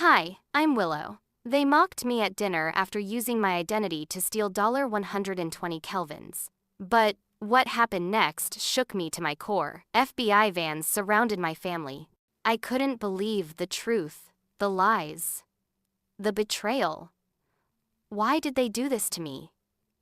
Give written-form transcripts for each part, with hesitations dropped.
Hi, I'm Willow. They mocked me at dinner after using my identity to steal $120 kelvins. But what happened next shook me to my core. FBI vans surrounded my family. I couldn't believe the truth, the lies, the betrayal. Why did they do this to me?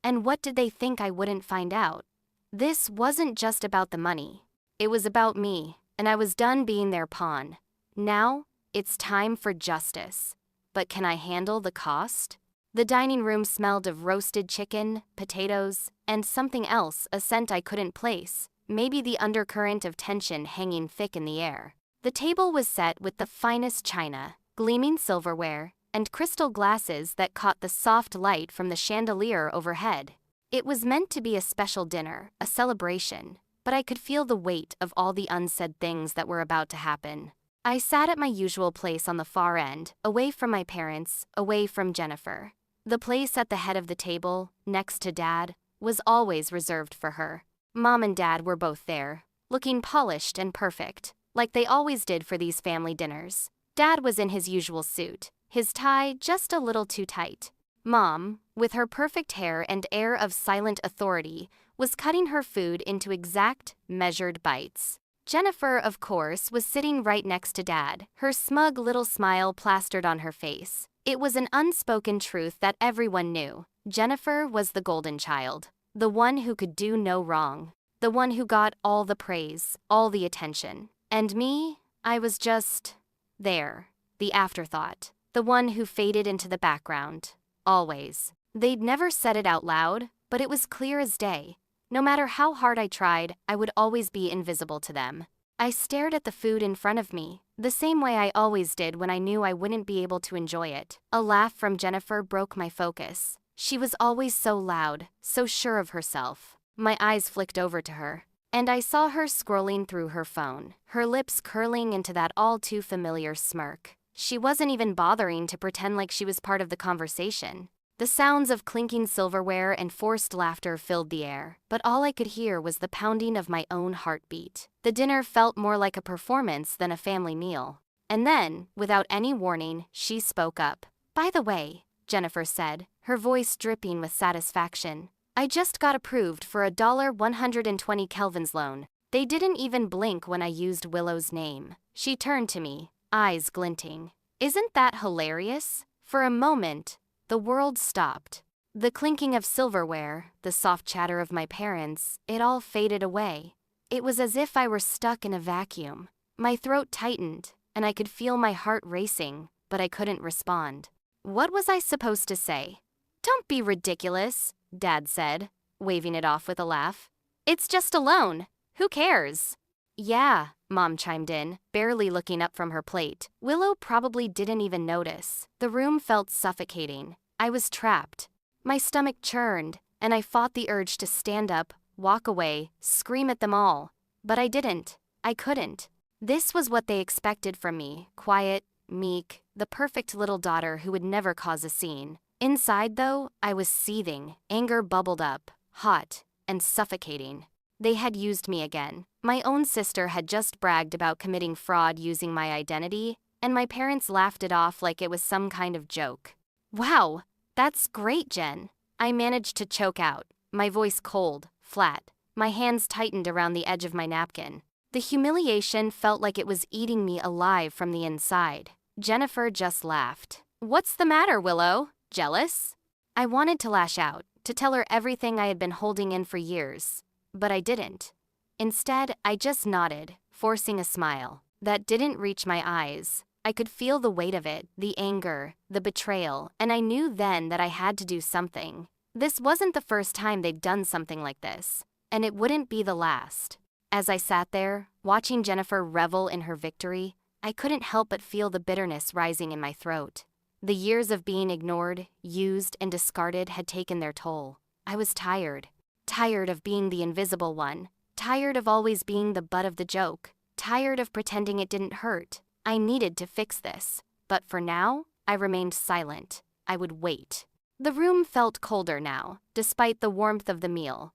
And what did they think I wouldn't find out? This wasn't just about the money. It was about me, and I was done being their pawn. Now, it's time for justice. But can I handle the cost? The dining room smelled of roasted chicken, potatoes, and something else, a scent I couldn't place, maybe the undercurrent of tension hanging thick in the air. The table was set with the finest china, gleaming silverware, and crystal glasses that caught the soft light from the chandelier overhead. It was meant to be a special dinner, a celebration, but I could feel the weight of all the unsaid things that were about to happen. I sat at my usual place on the far end, away from my parents, away from Jennifer. The place at the head of the table, next to Dad, was always reserved for her. Mom and Dad were both there, looking polished and perfect, like they always did for these family dinners. Dad was in his usual suit, his tie just a little too tight. Mom, with her perfect hair and air of silent authority, was cutting her food into exact, measured bites. Jennifer, of course, was sitting right next to Dad, her smug little smile plastered on her face. It was an unspoken truth that everyone knew. Jennifer was the golden child, the one who could do no wrong, the one who got all the praise, all the attention. And me, I was just there, the afterthought, the one who faded into the background, always. They'd never said it out loud, but it was clear as day. No matter how hard I tried, I would always be invisible to them. I stared at the food in front of me, the same way I always did when I knew I wouldn't be able to enjoy it. A laugh from Jennifer broke my focus. She was always so loud, so sure of herself. My eyes flicked over to her, and I saw her scrolling through her phone, her lips curling into that all-too-familiar smirk. She wasn't even bothering to pretend like she was part of the conversation. The sounds of clinking silverware and forced laughter filled the air, but all I could hear was the pounding of my own heartbeat. The dinner felt more like a performance than a family meal. And then, without any warning, she spoke up. "By the way," Jennifer said, her voice dripping with satisfaction, "I just got approved for a $120 kelvins loan." They didn't even blink when I used Willow's name. She turned to me, eyes glinting. "Isn't that hilarious?" For a moment, the world stopped. The clinking of silverware, the soft chatter of my parents, it all faded away. It was as if I were stuck in a vacuum. My throat tightened, and I could feel my heart racing, but I couldn't respond. What was I supposed to say? "Don't be ridiculous," Dad said, waving it off with a laugh. "It's just a loan. Who cares?" "Yeah," Mom chimed in, barely looking up from her plate. Willow probably didn't even notice. The room felt suffocating. I was trapped. My stomach churned, and I fought the urge to stand up, walk away, scream at them all. But I didn't. I couldn't. This was what they expected from me, quiet, meek, the perfect little daughter who would never cause a scene. Inside, though, I was seething. Anger bubbled up, hot, and suffocating. They had used me again. My own sister had just bragged about committing fraud using my identity, and my parents laughed it off like it was some kind of joke. "Wow, that's great, Jen." I managed to choke out, my voice cold, flat. My hands tightened around the edge of my napkin. The humiliation felt like it was eating me alive from the inside. Jennifer just laughed. "What's the matter, Willow? Jealous?" I wanted to lash out, to tell her everything I had been holding in for years. But I didn't. Instead, I just nodded, forcing a smile. That didn't reach my eyes. I could feel the weight of it, the anger, the betrayal, and I knew then that I had to do something. This wasn't the first time they'd done something like this, and it wouldn't be the last. As I sat there, watching Jennifer revel in her victory, I couldn't help but feel the bitterness rising in my throat. The years of being ignored, used, and discarded had taken their toll. I was tired. Tired of being the invisible one. Tired of always being the butt of the joke. Tired of pretending it didn't hurt. I needed to fix this. But for now, I remained silent. I would wait. The room felt colder now, despite the warmth of the meal.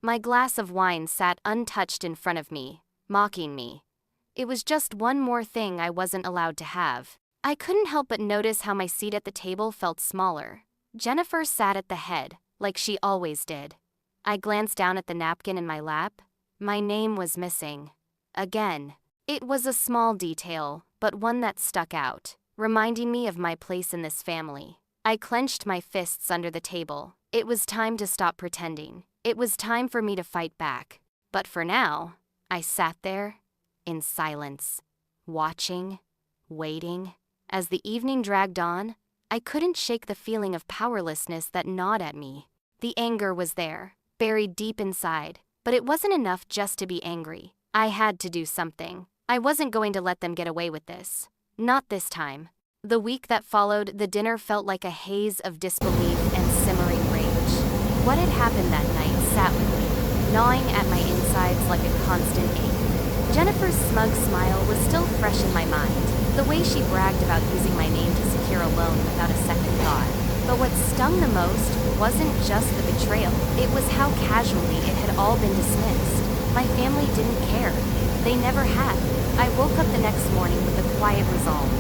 My glass of wine sat untouched in front of me, mocking me. It was just one more thing I wasn't allowed to have. I couldn't help but notice how my seat at the table felt smaller. Jennifer sat at the head, like she always did. I glanced down at the napkin in my lap. My name was missing. Again. It was a small detail, but one that stuck out, reminding me of my place in this family. I clenched my fists under the table. It was time to stop pretending. It was time for me to fight back. But for now, I sat there, in silence, watching, waiting. As the evening dragged on, I couldn't shake the feeling of powerlessness that gnawed at me. The anger was there, buried deep inside, but it wasn't enough just to be angry. I had to do something. I wasn't going to let them get away with this. Not this time. The week that followed, the dinner felt like a haze of disbelief and simmering rage. What had happened that night sat with me, gnawing at my insides like a constant ache. Jennifer's smug smile was still fresh in my mind, the way she bragged about using my name to secure a loan without a second thought. But what stung the most wasn't just the betrayal, it was how casually it had all been dismissed. My family didn't care. They never had. I woke up the next morning with a quiet resolve.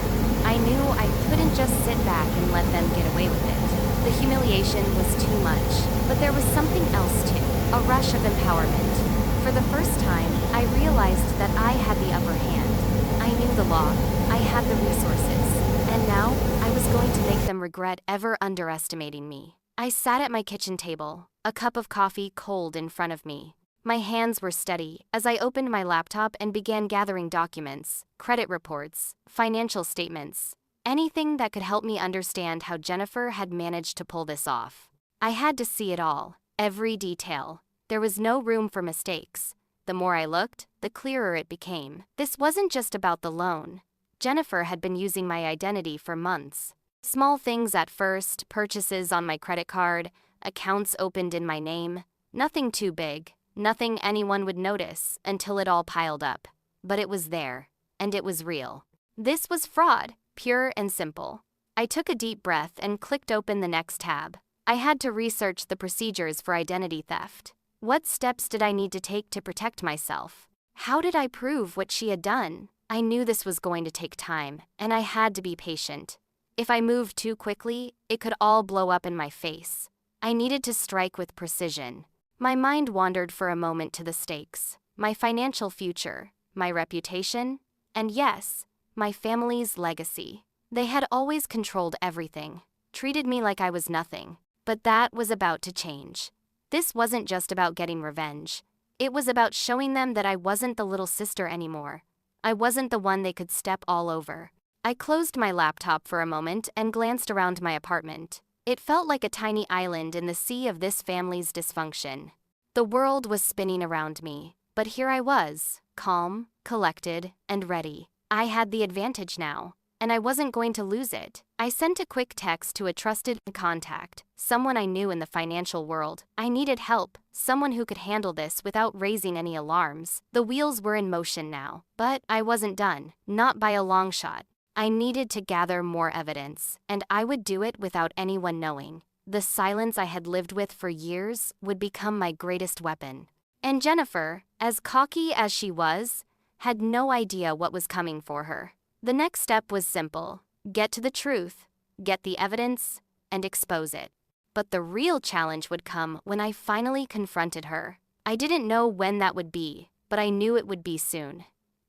I knew I couldn't just sit back and let them get away with it. The humiliation was too much, but there was something else too, a rush of empowerment. For the first time, I realized that I had the upper hand. I knew the law, I had the resources, and now I was going to make them regret ever underestimating me. I sat at my kitchen table, a cup of coffee cold in front of me. My hands were steady as I opened my laptop and began gathering documents, credit reports, financial statements, anything that could help me understand how Jennifer had managed to pull this off. I had to see it all, every detail. There was no room for mistakes. The more I looked, the clearer it became. This wasn't just about the loan. Jennifer had been using my identity for months. Small things at first, purchases on my credit card, accounts opened in my name, nothing too big. Nothing anyone would notice until it all piled up. But it was there, and it was real. This was fraud, pure and simple. I took a deep breath and clicked open the next tab. I had to research the procedures for identity theft. What steps did I need to take to protect myself? How did I prove what she had done? I knew this was going to take time, and I had to be patient. If I moved too quickly, it could all blow up in my face. I needed to strike with precision. My mind wandered for a moment to the stakes, my financial future, my reputation, and yes, my family's legacy. They had always controlled everything, treated me like I was nothing, but that was about to change. This wasn't just about getting revenge. It was about showing them that I wasn't the little sister anymore. I wasn't the one they could step all over. I closed my laptop for a moment and glanced around my apartment. It felt like a tiny island in the sea of this family's dysfunction. The world was spinning around me, but here I was, calm, collected, and ready. I had the advantage now, and I wasn't going to lose it. I sent a quick text to a trusted contact, someone I knew in the financial world. I needed help, someone who could handle this without raising any alarms. The wheels were in motion now, but I wasn't done, not by a long shot. I needed to gather more evidence, and I would do it without anyone knowing. The silence I had lived with for years would become my greatest weapon. And Jennifer, as cocky as she was, had no idea what was coming for her. The next step was simple: get to the truth, get the evidence, and expose it. But the real challenge would come when I finally confronted her. I didn't know when that would be, but I knew it would be soon.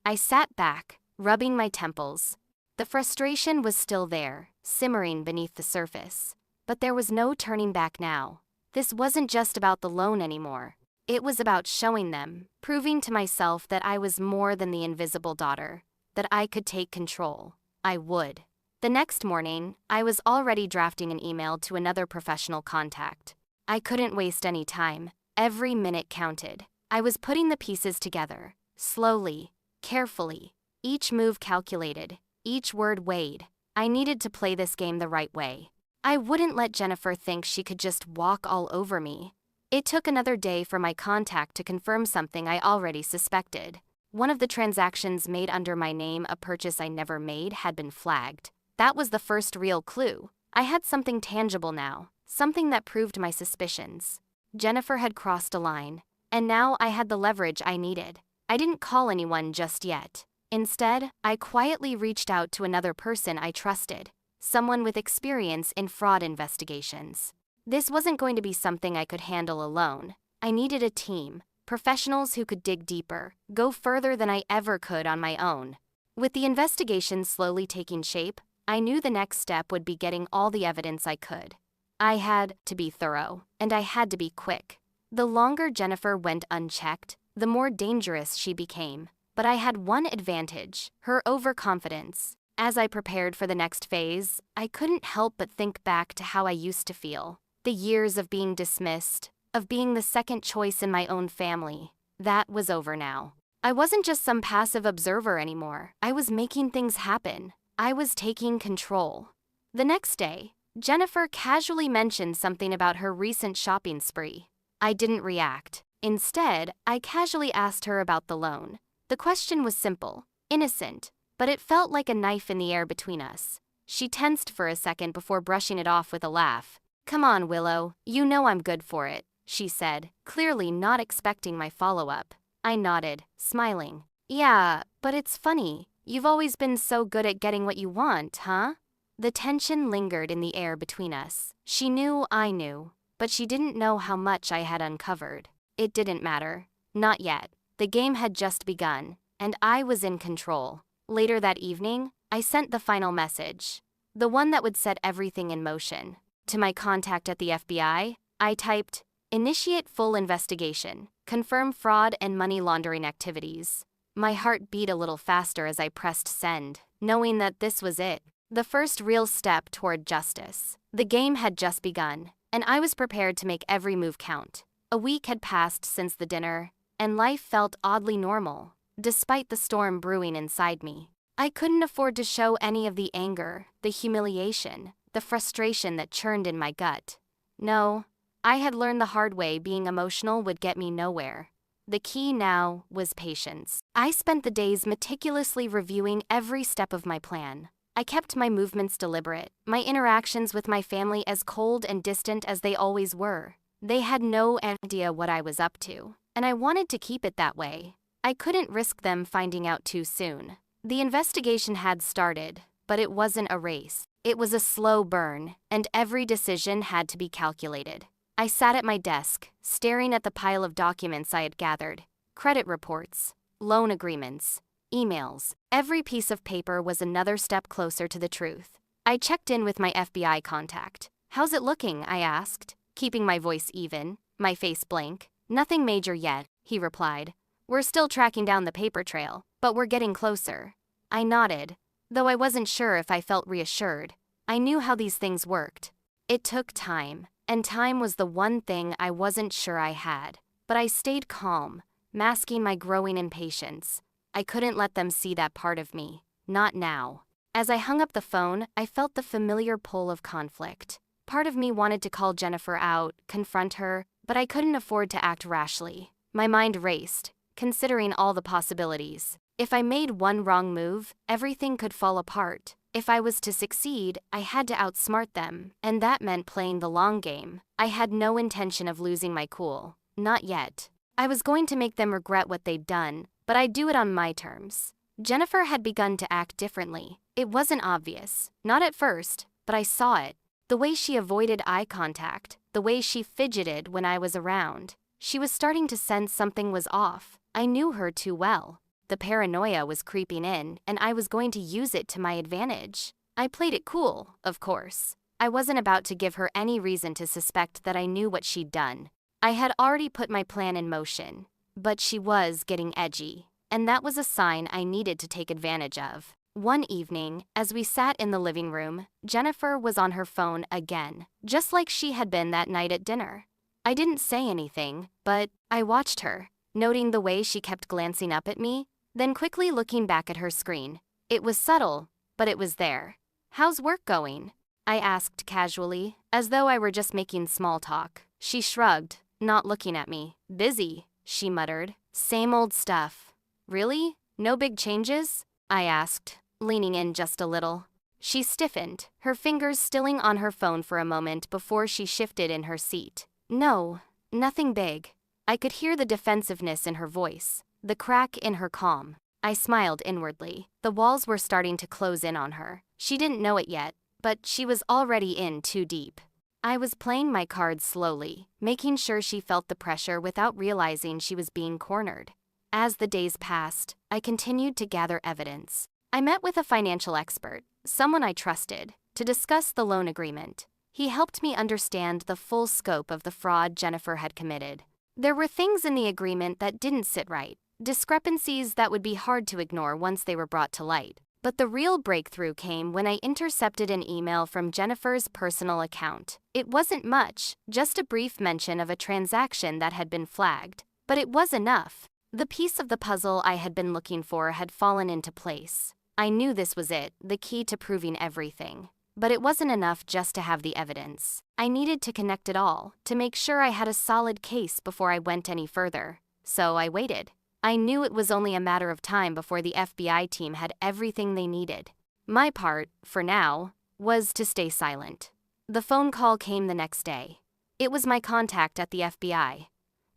I sat back, rubbing my temples. The frustration was still there, simmering beneath the surface. But there was no turning back now. This wasn't just about the loan anymore. It was about showing them, proving to myself that I was more than the invisible daughter, that I could take control. I would. The next morning, I was already drafting an email to another professional contact. I couldn't waste any time. Every minute counted. I was putting the pieces together, slowly, carefully, each move calculated, each word weighed. I needed to play this game the right way. I wouldn't let Jennifer think she could just walk all over me. It took another day for my contact to confirm something I already suspected. One of the transactions made under my name, a purchase I never made, had been flagged. That was the first real clue. I had something tangible now, something that proved my suspicions. Jennifer had crossed a line, and now I had the leverage I needed. I didn't call anyone just yet. Instead, I quietly reached out to another person I trusted, someone with experience in fraud investigations. This wasn't going to be something I could handle alone. I needed a team, professionals who could dig deeper, go further than I ever could on my own. With the investigation slowly taking shape, I knew the next step would be getting all the evidence I could. I had to be thorough, and I had to be quick. The longer Jennifer went unchecked, the more dangerous she became. But I had one advantage: her overconfidence. As I prepared for the next phase, I couldn't help but think back to how I used to feel. The years of being dismissed, of being the second choice in my own family. That was over now. I wasn't just some passive observer anymore. I was making things happen. I was taking control. The next day, Jennifer casually mentioned something about her recent shopping spree. I didn't react. Instead, I casually asked her about the loan. The question was simple, innocent, but it felt like a knife in the air between us. She tensed for a second before brushing it off with a laugh. "Come on, Willow, you know I'm good for it," she said, clearly not expecting my follow-up. I nodded, smiling. "Yeah, but it's funny. You've always been so good at getting what you want, huh?" The tension lingered in the air between us. She knew I knew, but she didn't know how much I had uncovered. It didn't matter. Not yet. The game had just begun, and I was in control. Later that evening, I sent the final message, the one that would set everything in motion. To my contact at the FBI, I typed, "Initiate full investigation. Confirm fraud and money laundering activities." My heart beat a little faster as I pressed send, knowing that this was it, the first real step toward justice. The game had just begun, and I was prepared to make every move count. A week had passed since the dinner, and life felt oddly normal, despite the storm brewing inside me. I couldn't afford to show any of the anger, the humiliation, the frustration that churned in my gut. No, I had learned the hard way being emotional would get me nowhere. The key now was patience. I spent the days meticulously reviewing every step of my plan. I kept my movements deliberate, my interactions with my family as cold and distant as they always were. They had no idea what I was up to, and I wanted to keep it that way. I couldn't risk them finding out too soon. The investigation had started, but it wasn't a race. It was a slow burn, and every decision had to be calculated. I sat at my desk, staring at the pile of documents I had gathered. Credit reports, loan agreements, emails. Every piece of paper was another step closer to the truth. I checked in with my FBI contact. "How's it looking?" I asked, keeping my voice even, my face blank. "Nothing major yet," he replied. "We're still tracking down the paper trail, but we're getting closer." I nodded, though I wasn't sure if I felt reassured. I knew how these things worked. It took time, and time was the one thing I wasn't sure I had. But I stayed calm, masking my growing impatience. I couldn't let them see that part of me. Not now. As I hung up the phone, I felt the familiar pull of conflict. Part of me wanted to call Jennifer out, confront her, but I couldn't afford to act rashly. My mind raced, considering all the possibilities. If I made one wrong move, everything could fall apart. If I was to succeed, I had to outsmart them, and that meant playing the long game. I had no intention of losing my cool. Not yet. I was going to make them regret what they'd done, but I'd do it on my terms. Jennifer had begun to act differently. It wasn't obvious. Not at first, but I saw it. The way she avoided eye contact, the way she fidgeted when I was around. She was starting to sense something was off. I knew her too well. The paranoia was creeping in, and I was going to use it to my advantage. I played it cool, of course. I wasn't about to give her any reason to suspect that I knew what she'd done. I had already put my plan in motion. But she was getting edgy, and that was a sign I needed to take advantage of. One evening, as we sat in the living room, Jennifer was on her phone again, just like she had been that night at dinner. I didn't say anything, but I watched her, noting the way she kept glancing up at me, then quickly looking back at her screen. It was subtle, but it was there. "How's work going?" I asked casually, as though I were just making small talk. She shrugged, not looking at me. "Busy," she muttered. "Same old stuff." "Really? No big changes?" I asked, leaning in just a little. She stiffened, her fingers stilling on her phone for a moment before she shifted in her seat. "No, nothing big." I could hear the defensiveness in her voice, the crack in her calm. I smiled inwardly. The walls were starting to close in on her. She didn't know it yet, but she was already in too deep. I was playing my cards slowly, making sure she felt the pressure without realizing she was being cornered. As the days passed, I continued to gather evidence. I met with a financial expert, someone I trusted, to discuss the loan agreement. He helped me understand the full scope of the fraud Jennifer had committed. There were things in the agreement that didn't sit right, discrepancies that would be hard to ignore once they were brought to light. But the real breakthrough came when I intercepted an email from Jennifer's personal account. It wasn't much, just a brief mention of a transaction that had been flagged. But it was enough. The piece of the puzzle I had been looking for had fallen into place. I knew this was it, the key to proving everything. But it wasn't enough just to have the evidence. I needed to connect it all, to make sure I had a solid case before I went any further. So I waited. I knew it was only a matter of time before the FBI team had everything they needed. My part, for now, was to stay silent. The phone call came the next day. It was my contact at the FBI.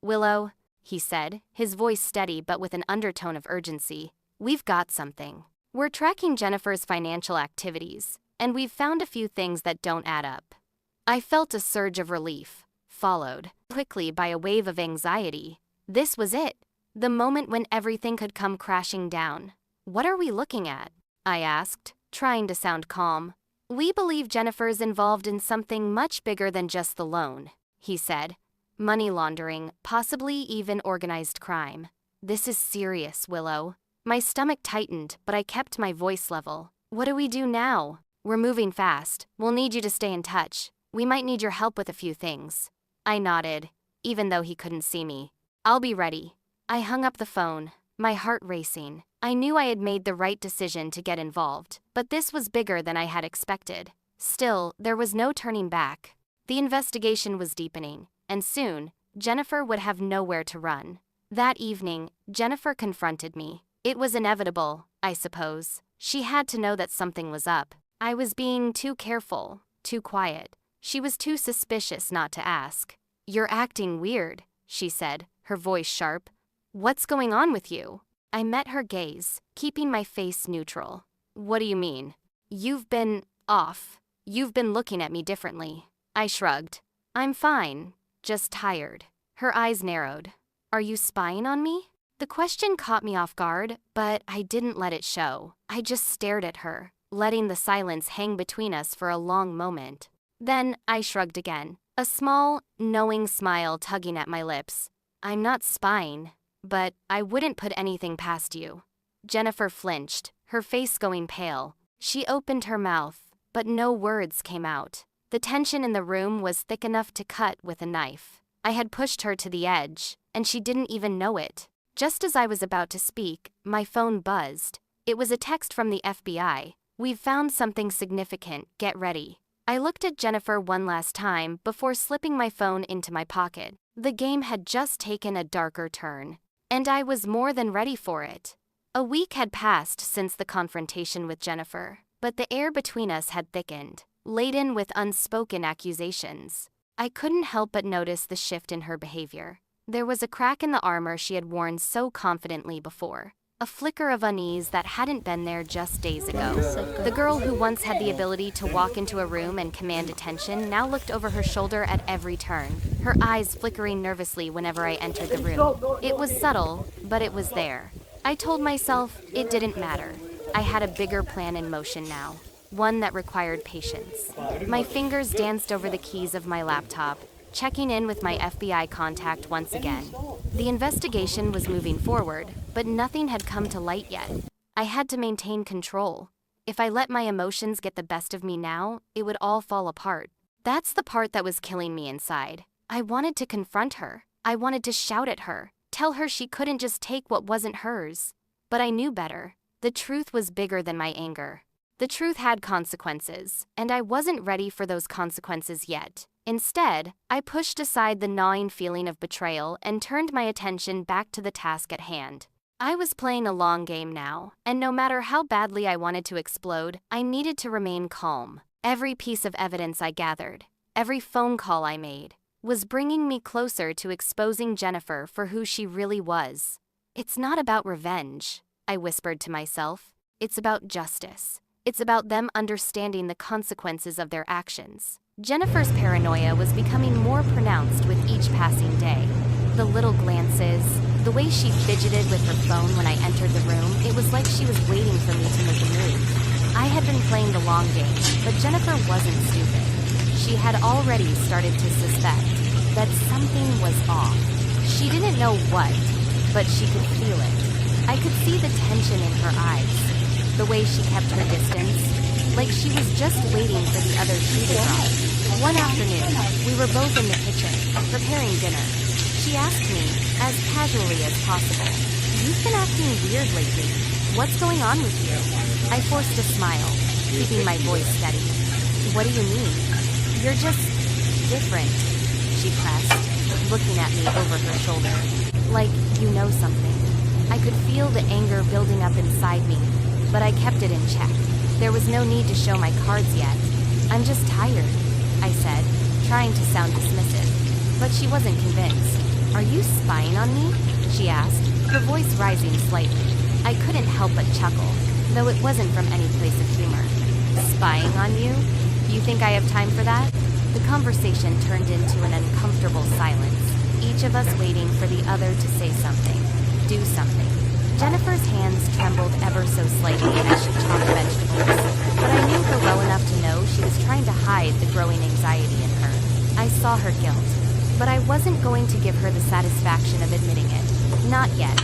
"Willow," he said, his voice steady but with an undertone of urgency, "we've got something. We're tracking Jennifer's financial activities, and we've found a few things that don't add up." I felt a surge of relief, followed quickly by a wave of anxiety. This was it. The moment when everything could come crashing down. "What are we looking at?" I asked, trying to sound calm. "We believe Jennifer's involved in something much bigger than just the loan," he said. "Money laundering, possibly even organized crime. This is serious, Willow." My stomach tightened, but I kept my voice level. "What do we do now?" "We're moving fast. We'll need you to stay in touch. We might need your help with a few things." I nodded, even though he couldn't see me. "I'll be ready." I hung up the phone, my heart racing. I knew I had made the right decision to get involved, but this was bigger than I had expected. Still, there was no turning back. The investigation was deepening, and soon, Jennifer would have nowhere to run. That evening, Jennifer confronted me. It was inevitable, I suppose. She had to know that something was up. I was being too careful, too quiet. She was too suspicious not to ask. "You're acting weird," she said, her voice sharp. "What's going on with you?" I met her gaze, keeping my face neutral. "What do you mean?" "You've been off. You've been looking at me differently." I shrugged. "I'm fine, just tired." Her eyes narrowed. "Are you spying on me?" The question caught me off guard, but I didn't let it show. I just stared at her, letting the silence hang between us for a long moment. Then I shrugged again, a small, knowing smile tugging at my lips. "I'm not spying. But I wouldn't put anything past you." Jennifer flinched, her face going pale. She opened her mouth, but no words came out. The tension in the room was thick enough to cut with a knife. I had pushed her to the edge, and she didn't even know it. Just as I was about to speak, my phone buzzed. It was a text from the FBI. "We've found something significant, get ready." I looked at Jennifer one last time before slipping my phone into my pocket. The game had just taken a darker turn. And I was more than ready for it. A week had passed since the confrontation with Jennifer, but the air between us had thickened, laden with unspoken accusations. I couldn't help but notice the shift in her behavior. There was a crack in the armor she had worn so confidently before, a flicker of unease that hadn't been there just days ago. The girl who once had the ability to walk into a room and command attention now looked over her shoulder at every turn, her eyes flickering nervously whenever I entered the room. It was subtle, but it was there. I told myself it didn't matter. I had a bigger plan in motion now, one that required patience. My fingers danced over the keys of my laptop, checking in with my FBI contact once again. The investigation was moving forward, but nothing had come to light yet. I had to maintain control. If I let my emotions get the best of me now, it would all fall apart. That's the part that was killing me inside. I wanted to confront her. I wanted to shout at her, tell her she couldn't just take what wasn't hers. But I knew better. The truth was bigger than my anger. The truth had consequences, and I wasn't ready for those consequences yet. Instead, I pushed aside the gnawing feeling of betrayal and turned my attention back to the task at hand. I was playing a long game now, and no matter how badly I wanted to explode, I needed to remain calm. Every piece of evidence I gathered, every phone call I made, was bringing me closer to exposing Jennifer for who she really was. It's not about revenge. I whispered to myself. It's about justice. It's about them understanding the consequences of their actions. Jennifer's paranoia was becoming more pronounced with each passing day. The little glances, the way she fidgeted with her phone when I entered the room, it was like she was waiting for me to make a move. I had been playing the long game, but Jennifer wasn't stupid. She had already started to suspect that something was off. She didn't know what, but she could feel it. I could see the tension in her eyes, the way she kept her distance, like she was just waiting for the other shoe to drop. One afternoon, we were both in the kitchen, preparing dinner. She asked me, as casually as possible, "You've been acting weird lately. What's going on with you?" I forced a smile, keeping my voice steady. "What do you mean? You're just different," she pressed, looking at me over her shoulder. "Like you know something." I could feel the anger building up inside me, but I kept it in check. There was no need to show my cards yet. "I'm just tired," I said, trying to sound dismissive. But she wasn't convinced. "Are you spying on me?" she asked, her voice rising slightly. I couldn't help but chuckle, though it wasn't from any place of humor. "Spying on you? You think I have time for that?" The conversation turned into an uncomfortable silence, each of us waiting for the other to say something, do something. Jennifer's hands trembled ever so slightly as she chopped vegetables, but I knew her well enough to know she was trying to hide the growing anxiety in her. I saw her guilt, but I wasn't going to give her the satisfaction of admitting it. Not yet.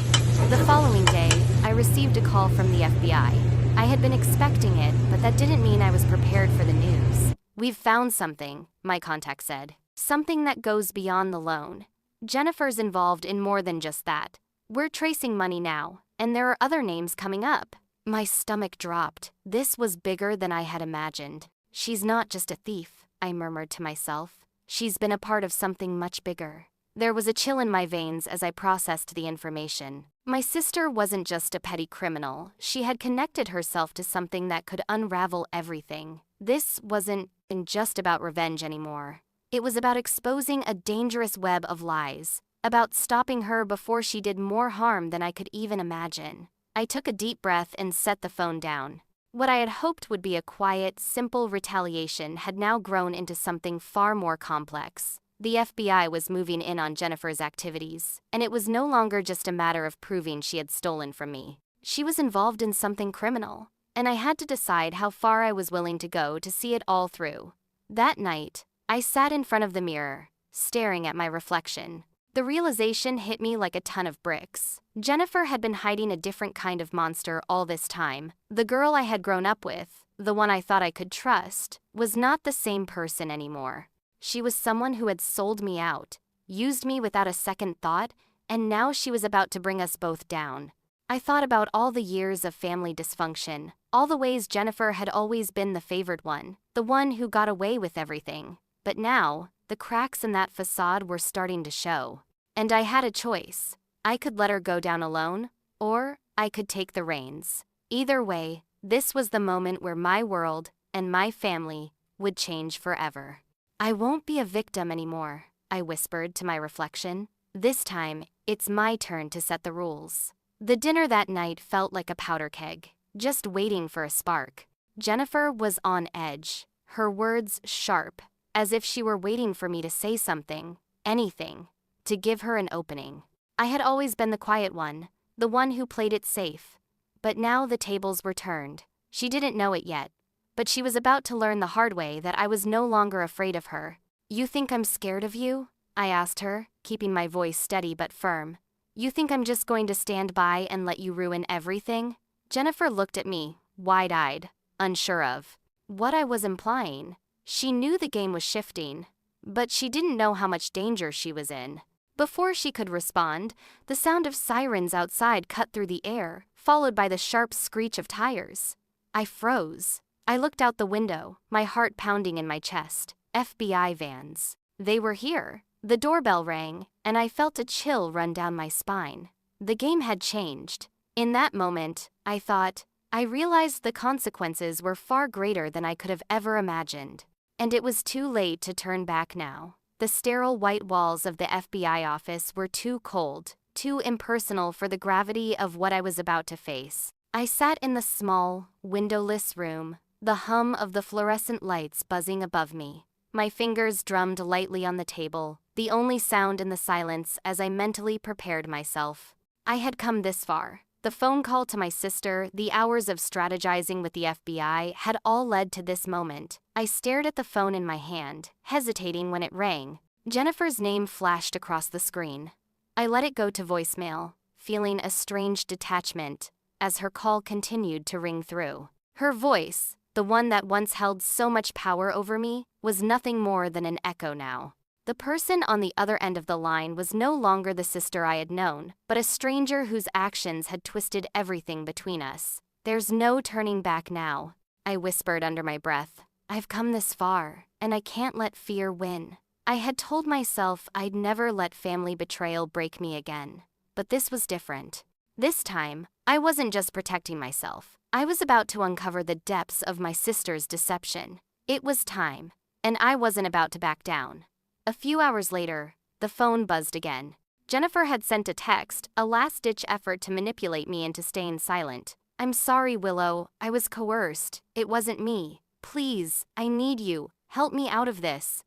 The following day, I received a call from the FBI. I had been expecting it, but that didn't mean I was prepared for the news. "We've found something," my contact said. "Something that goes beyond the loan. Jennifer's involved in more than just that. We're tracing money now, and there are other names coming up." My stomach dropped. This was bigger than I had imagined. "She's not just a thief," I murmured to myself. "She's been a part of something much bigger." There was a chill in my veins as I processed the information. My sister wasn't just a petty criminal. She had connected herself to something that could unravel everything. This wasn't just about revenge anymore. It was about exposing a dangerous web of lies, about stopping her before she did more harm than I could even imagine. I took a deep breath and set the phone down. What I had hoped would be a quiet, simple retaliation had now grown into something far more complex. The FBI was moving in on Jennifer's activities, and it was no longer just a matter of proving she had stolen from me. She was involved in something criminal, and I had to decide how far I was willing to go to see it all through. That night, I sat in front of the mirror, staring at my reflection. The realization hit me like a ton of bricks. Jennifer had been hiding a different kind of monster all this time. The girl I had grown up with, the one I thought I could trust, was not the same person anymore. She was someone who had sold me out, used me without a second thought, and now she was about to bring us both down. I thought about all the years of family dysfunction, all the ways Jennifer had always been the favored one, the one who got away with everything. But now, the cracks in that facade were starting to show. And I had a choice. I could let her go down alone, or I could take the reins. Either way, this was the moment where my world and my family would change forever. "I won't be a victim anymore," I whispered to my reflection. "This time, it's my turn to set the rules." The dinner that night felt like a powder keg, just waiting for a spark. Jennifer was on edge, her words sharp, as if she were waiting for me to say something, anything, to give her an opening. I had always been the quiet one, the one who played it safe. But now the tables were turned. She didn't know it yet, but she was about to learn the hard way that I was no longer afraid of her. "You think I'm scared of you?" I asked her, keeping my voice steady but firm. "You think I'm just going to stand by and let you ruin everything?" Jennifer looked at me, wide-eyed, unsure of what I was implying. She knew the game was shifting, but she didn't know how much danger she was in. Before she could respond, the sound of sirens outside cut through the air, followed by the sharp screech of tires. I froze. I looked out the window, my heart pounding in my chest. FBI vans. They were here. The doorbell rang, and I felt a chill run down my spine. The game had changed. In that moment, I realized the consequences were far greater than I could have ever imagined. And it was too late to turn back now. The sterile white walls of the FBI office were too cold, too impersonal for the gravity of what I was about to face. I sat in the small, windowless room, the hum of the fluorescent lights buzzing above me. My fingers drummed lightly on the table, the only sound in the silence as I mentally prepared myself. I had come this far. The phone call to my sister, the hours of strategizing with the FBI had all led to this moment. I stared at the phone in my hand, hesitating when it rang. Jennifer's name flashed across the screen. I let it go to voicemail, feeling a strange detachment as her call continued to ring through. Her voice, the one that once held so much power over me, was nothing more than an echo now. The person on the other end of the line was no longer the sister I had known, but a stranger whose actions had twisted everything between us. "There's no turning back now," I whispered under my breath. "I've come this far, and I can't let fear win." I had told myself I'd never let family betrayal break me again. But this was different. This time, I wasn't just protecting myself. I was about to uncover the depths of my sister's deception. It was time, and I wasn't about to back down. A few hours later, the phone buzzed again. Jennifer had sent a text, a last-ditch effort to manipulate me into staying silent. "I'm sorry, Willow. I was coerced. It wasn't me. Please, I need you. Help me out of this."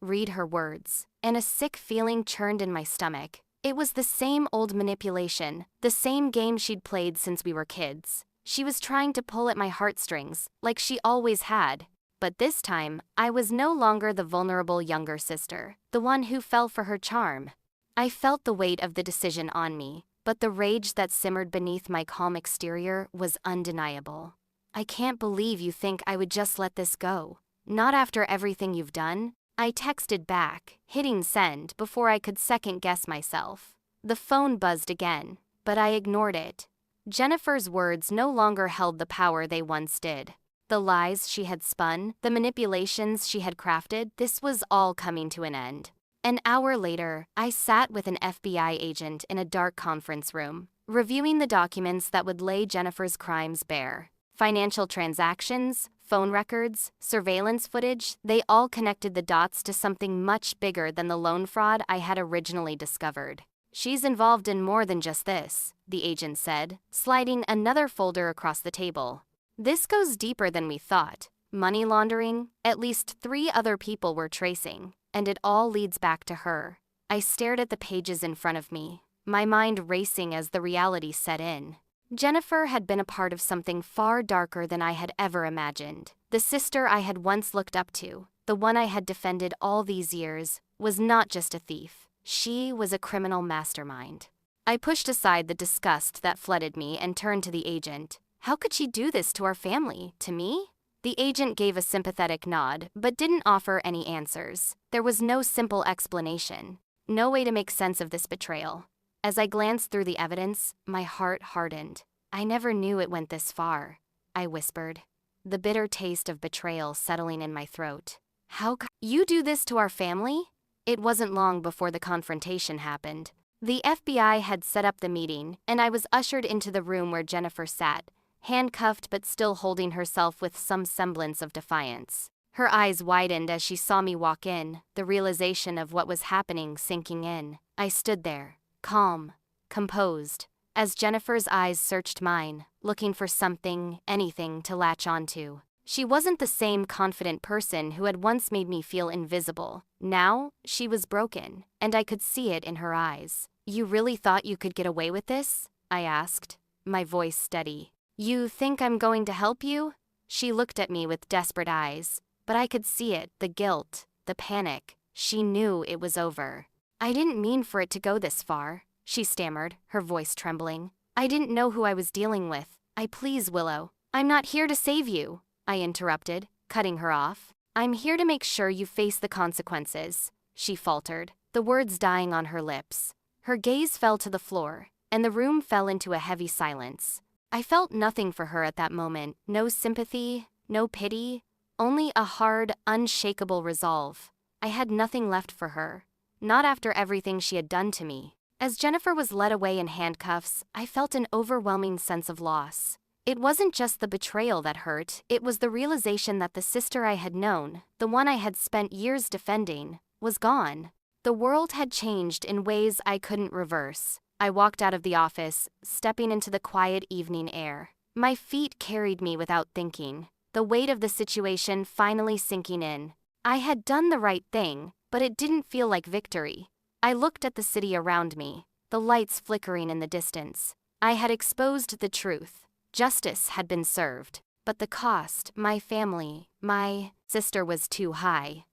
Read her words, and a sick feeling churned in my stomach. It was the same old manipulation, the same game she'd played since we were kids. She was trying to pull at my heartstrings, like she always had. But this time, I was no longer the vulnerable younger sister, the one who fell for her charm. I felt the weight of the decision on me, but the rage that simmered beneath my calm exterior was undeniable. "I can't believe you think I would just let this go. Not after everything you've done." I texted back, hitting send before I could second-guess myself. The phone buzzed again, but I ignored it. Jennifer's words no longer held the power they once did. The lies she had spun, the manipulations she had crafted, this was all coming to an end. An hour later, I sat with an FBI agent in a dark conference room, reviewing the documents that would lay Jennifer's crimes bare. Financial transactions, phone records, surveillance footage, they all connected the dots to something much bigger than the loan fraud I had originally discovered. "She's involved in more than just this," the agent said, sliding another folder across the table. "This goes deeper than we thought. Money laundering, at least 3 other people we're tracing, and it all leads back to her." I stared at the pages in front of me, my mind racing as the reality set in. Jennifer had been a part of something far darker than I had ever imagined. The sister I had once looked up to, the one I had defended all these years, was not just a thief. She was a criminal mastermind. I pushed aside the disgust that flooded me and turned to the agent. "How could she do this to our family, to me?" The agent gave a sympathetic nod, but didn't offer any answers. There was no simple explanation, no way to make sense of this betrayal. As I glanced through the evidence, my heart hardened. "I never knew it went this far," I whispered, the bitter taste of betrayal settling in my throat. "How could you do this to our family?" It wasn't long before the confrontation happened. The FBI had set up the meeting, and I was ushered into the room where Jennifer sat, handcuffed but still holding herself with some semblance of defiance. Her eyes widened as she saw me walk in, the realization of what was happening sinking in. I stood there, calm, composed, as Jennifer's eyes searched mine, looking for something, anything to latch onto. She wasn't the same confident person who had once made me feel invisible. Now, she was broken, and I could see it in her eyes. "You really thought you could get away with this?" I asked, my voice steady. "You think I'm going to help you?" She looked at me with desperate eyes, but I could see it, the guilt, the panic. She knew it was over. "I didn't mean for it to go this far," she stammered, her voice trembling. "I didn't know who I was dealing with. Please, Willow. I'm not here to save you," I interrupted, cutting her off. "I'm here to make sure you face the consequences," she faltered, the words dying on her lips. Her gaze fell to the floor, and the room fell into a heavy silence. I felt nothing for her at that moment, no sympathy, no pity, only a hard, unshakable resolve. I had nothing left for her, not after everything she had done to me. As Jennifer was led away in handcuffs, I felt an overwhelming sense of loss. It wasn't just the betrayal that hurt, it was the realization that the sister I had known, the one I had spent years defending, was gone. The world had changed in ways I couldn't reverse. I walked out of the office, stepping into the quiet evening air. My feet carried me without thinking, the weight of the situation finally sinking in. I had done the right thing, but it didn't feel like victory. I looked at the city around me, the lights flickering in the distance. I had exposed the truth. Justice had been served. But the cost, my family, my sister, was too high.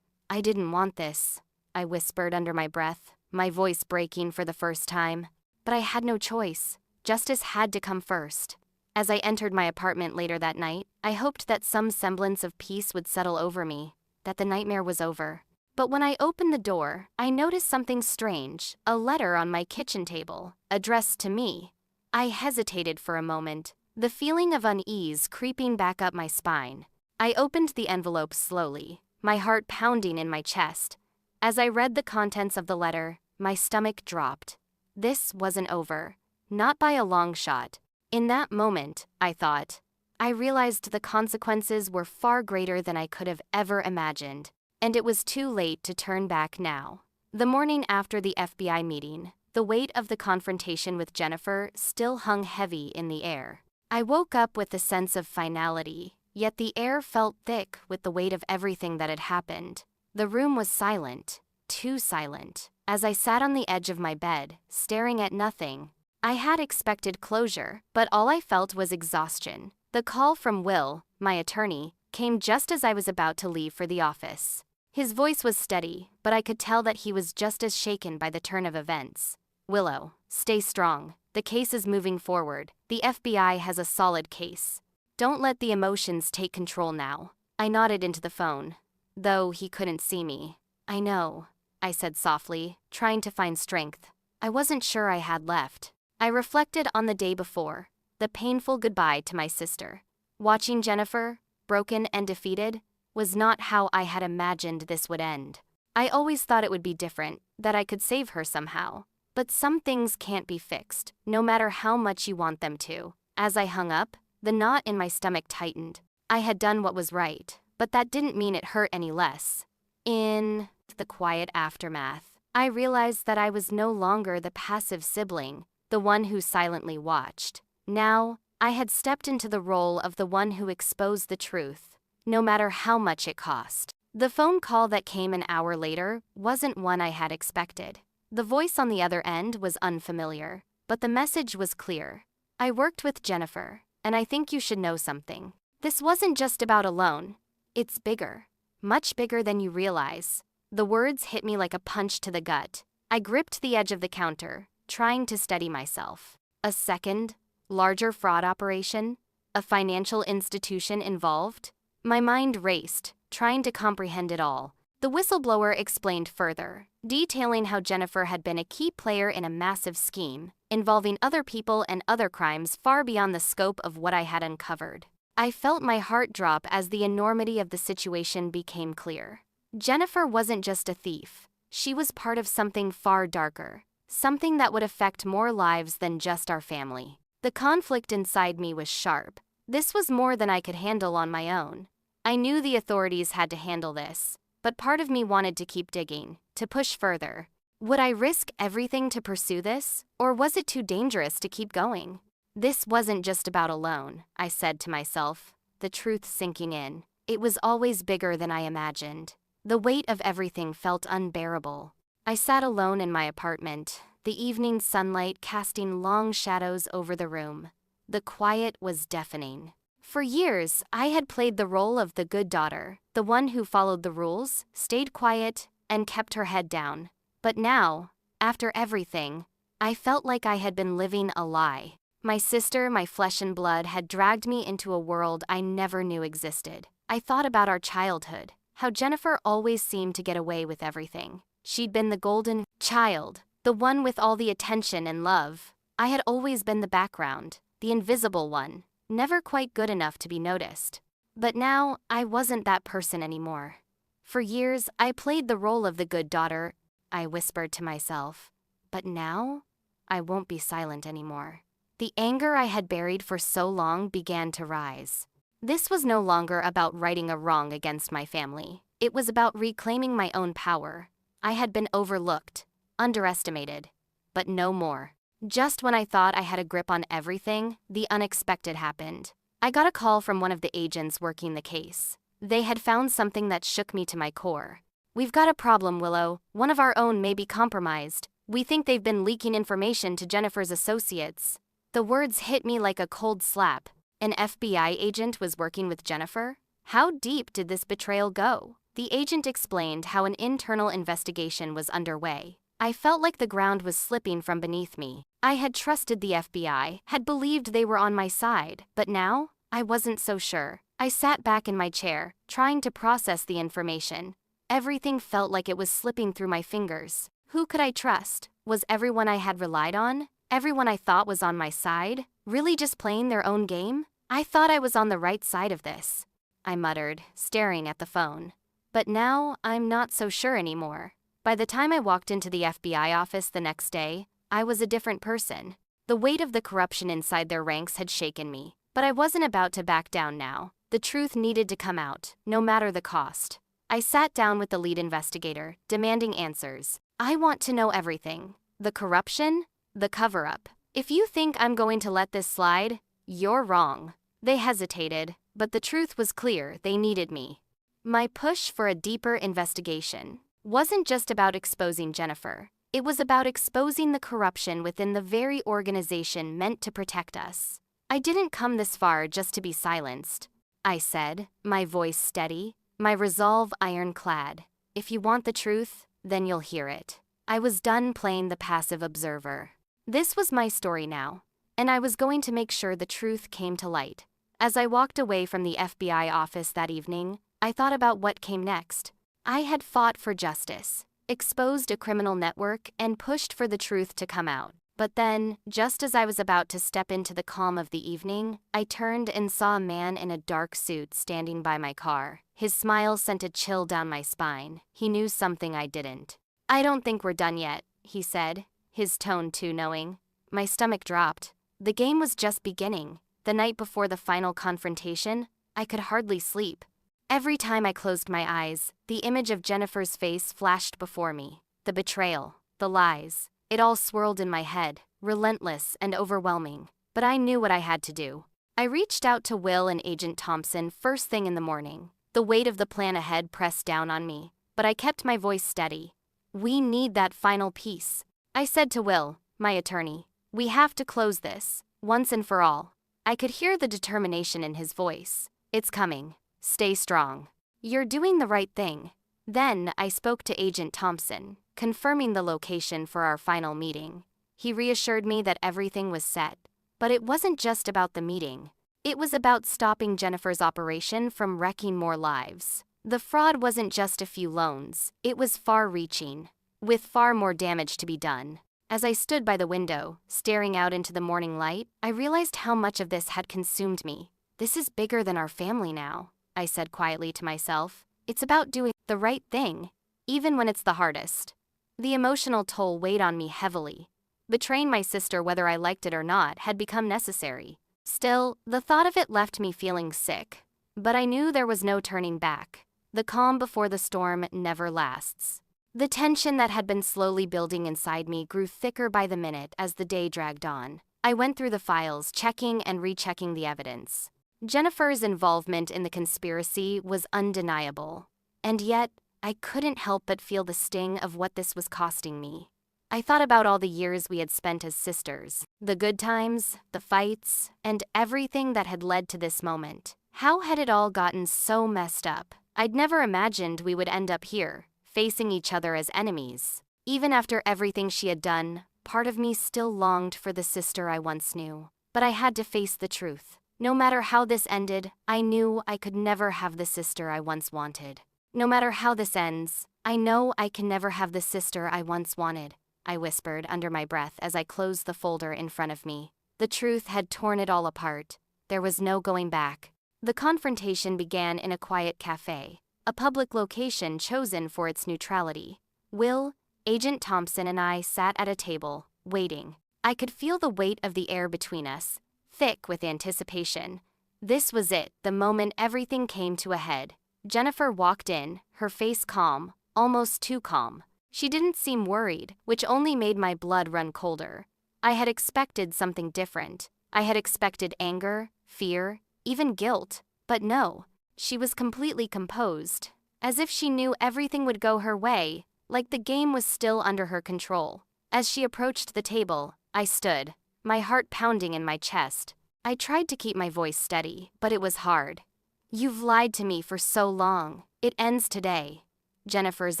I didn't want this, I whispered under my breath, my voice breaking for the first time. But I had no choice. Justice had to come first. As I entered my apartment later that night, I hoped that some semblance of peace would settle over me, that the nightmare was over. But when I opened the door, I noticed something strange, a letter on my kitchen table, addressed to me. I hesitated for a moment, the feeling of unease creeping back up my spine. I opened the envelope slowly, my heart pounding in my chest. As I read the contents of the letter, my stomach dropped. This wasn't over, not by a long shot. In that moment, I thought, I realized the consequences were far greater than I could have ever imagined, and it was too late to turn back now. The morning after the FBI meeting, the weight of the confrontation with Jennifer still hung heavy in the air. I woke up with a sense of finality, yet the air felt thick with the weight of everything that had happened. The room was silent, too silent. As I sat on the edge of my bed, staring at nothing, I had expected closure, but all I felt was exhaustion. The call from Will, my attorney, came just as I was about to leave for the office. His voice was steady, but I could tell that he was just as shaken by the turn of events. Willow, stay strong. The case is moving forward. The FBI has a solid case. Don't let the emotions take control now. I nodded into the phone, though he couldn't see me. I know, I said softly, trying to find strength. I wasn't sure I had left. I reflected on the day before, the painful goodbye to my sister. Watching Jennifer, broken and defeated, was not how I had imagined this would end. I always thought it would be different, that I could save her somehow. But some things can't be fixed, no matter how much you want them to. As I hung up, the knot in my stomach tightened. I had done what was right, but that didn't mean it hurt any less. In the quiet aftermath, I realized that I was no longer the passive sibling, the one who silently watched. Now, I had stepped into the role of the one who exposed the truth, no matter how much it cost. The phone call that came an hour later wasn't one I had expected. The voice on the other end was unfamiliar, but the message was clear. I worked with Jennifer, and I think you should know something. This wasn't just about a loan. It's bigger. Much bigger than you realize. The words hit me like a punch to the gut. I gripped the edge of the counter, trying to steady myself. A second, larger fraud operation? A financial institution involved? My mind raced, trying to comprehend it all. The whistleblower explained further, detailing how Jennifer had been a key player in a massive scheme, involving other people and other crimes far beyond the scope of what I had uncovered. I felt my heart drop as the enormity of the situation became clear. Jennifer wasn't just a thief. She was part of something far darker, something that would affect more lives than just our family. The conflict inside me was sharp. This was more than I could handle on my own. I knew the authorities had to handle this, but part of me wanted to keep digging, to push further. Would I risk everything to pursue this, or was it too dangerous to keep going? This wasn't just about a loan, I said to myself, the truth sinking in. It was always bigger than I imagined. The weight of everything felt unbearable. I sat alone in my apartment, the evening sunlight casting long shadows over the room. The quiet was deafening. For years, I had played the role of the good daughter, the one who followed the rules, stayed quiet, and kept her head down. But now, after everything, I felt like I had been living a lie. My sister, my flesh and blood, had dragged me into a world I never knew existed. I thought about our childhood, how Jennifer always seemed to get away with everything. She'd been the golden child, the one with all the attention and love. I had always been the background, the invisible one, never quite good enough to be noticed. But now, I wasn't that person anymore. For years, I played the role of the good daughter, I whispered to myself. But now, I won't be silent anymore. The anger I had buried for so long began to rise. This was no longer about righting a wrong against my family. It was about reclaiming my own power. I had been overlooked, underestimated, but no more. Just when I thought I had a grip on everything, the unexpected happened. I got a call from one of the agents working the case. They had found something that shook me to my core. "We've got a problem, Willow. One of our own may be compromised. We think they've been leaking information to Jennifer's associates." The words hit me like a cold slap. An FBI agent was working with Jennifer? How deep did this betrayal go? The agent explained how an internal investigation was underway. I felt like the ground was slipping from beneath me. I had trusted the FBI, had believed they were on my side, but now, I wasn't so sure. I sat back in my chair, trying to process the information. Everything felt like it was slipping through my fingers. Who could I trust? Was everyone I had relied on? Everyone I thought was on my side? Really just playing their own game? I thought I was on the right side of this, I muttered, staring at the phone. But now, I'm not so sure anymore. By the time I walked into the FBI office the next day, I was a different person. The weight of the corruption inside their ranks had shaken me, but I wasn't about to back down now. The truth needed to come out, no matter the cost. I sat down with the lead investigator, demanding answers. I want to know everything. The corruption, the cover-up. If you think I'm going to let this slide, you're wrong. They hesitated, but the truth was clear. They needed me. My push for a deeper investigation wasn't just about exposing Jennifer. It was about exposing the corruption within the very organization meant to protect us. I didn't come this far just to be silenced, I said, my voice steady, my resolve ironclad. If you want the truth, then you'll hear it. I was done playing the passive observer. This was my story now, and I was going to make sure the truth came to light. As I walked away from the FBI office that evening, I thought about what came next. I had fought for justice, exposed a criminal network, and pushed for the truth to come out. But then, just as I was about to step into the calm of the evening, I turned and saw a man in a dark suit standing by my car. His smile sent a chill down my spine. He knew something I didn't. "I don't think we're done yet," he said, his tone too knowing. My stomach dropped. The game was just beginning. The night before the final confrontation, I could hardly sleep. Every time I closed my eyes, the image of Jennifer's face flashed before me. The betrayal, the lies, it all swirled in my head, relentless and overwhelming. But I knew what I had to do. I reached out to Will and Agent Thompson first thing in the morning. The weight of the plan ahead pressed down on me, but I kept my voice steady. "We need that final piece," I said to Will, my attorney. "We have to close this, once and for all." I could hear the determination in his voice. "It's coming. Stay strong. You're doing the right thing." Then I spoke to Agent Thompson, confirming the location for our final meeting. He reassured me that everything was set. But it wasn't just about the meeting. It was about stopping Jennifer's operation from wrecking more lives. The fraud wasn't just a few loans. It was far-reaching, with far more damage to be done. As I stood by the window, staring out into the morning light, I realized how much of this had consumed me. "This is bigger than our family now," I said quietly to myself. "It's about doing the right thing, even when it's the hardest." The emotional toll weighed on me heavily. Betraying my sister, whether I liked it or not, had become necessary. Still, the thought of it left me feeling sick. But I knew there was no turning back. The calm before the storm never lasts. The tension that had been slowly building inside me grew thicker by the minute as the day dragged on. I went through the files, checking and rechecking the evidence. Jennifer's involvement in the conspiracy was undeniable. And yet, I couldn't help but feel the sting of what this was costing me. I thought about all the years we had spent as sisters, the good times, the fights, and everything that had led to this moment. How had it all gotten so messed up? I'd never imagined we would end up here, facing each other as enemies. Even after everything she had done, part of me still longed for the sister I once knew. But I had to face the truth. No matter how this ended, I knew I could never have the sister I once wanted. No matter how this ends, I know I can never have the sister I once wanted, I whispered under my breath as I closed the folder in front of me. The truth had torn it all apart. There was no going back. The confrontation began in a quiet cafe, a public location chosen for its neutrality. Will, Agent Thompson, and I sat at a table, waiting. I could feel the weight of the air between us, thick with anticipation. This was it, the moment everything came to a head. Jennifer walked in, her face calm, almost too calm. She didn't seem worried, which only made my blood run colder. I had expected something different. I had expected anger, fear, even guilt. But no, she was completely composed, as if she knew everything would go her way, like the game was still under her control. As she approached the table, I stood, my heart pounding in my chest. I tried to keep my voice steady, but it was hard. "You've lied to me for so long. It ends today." Jennifer's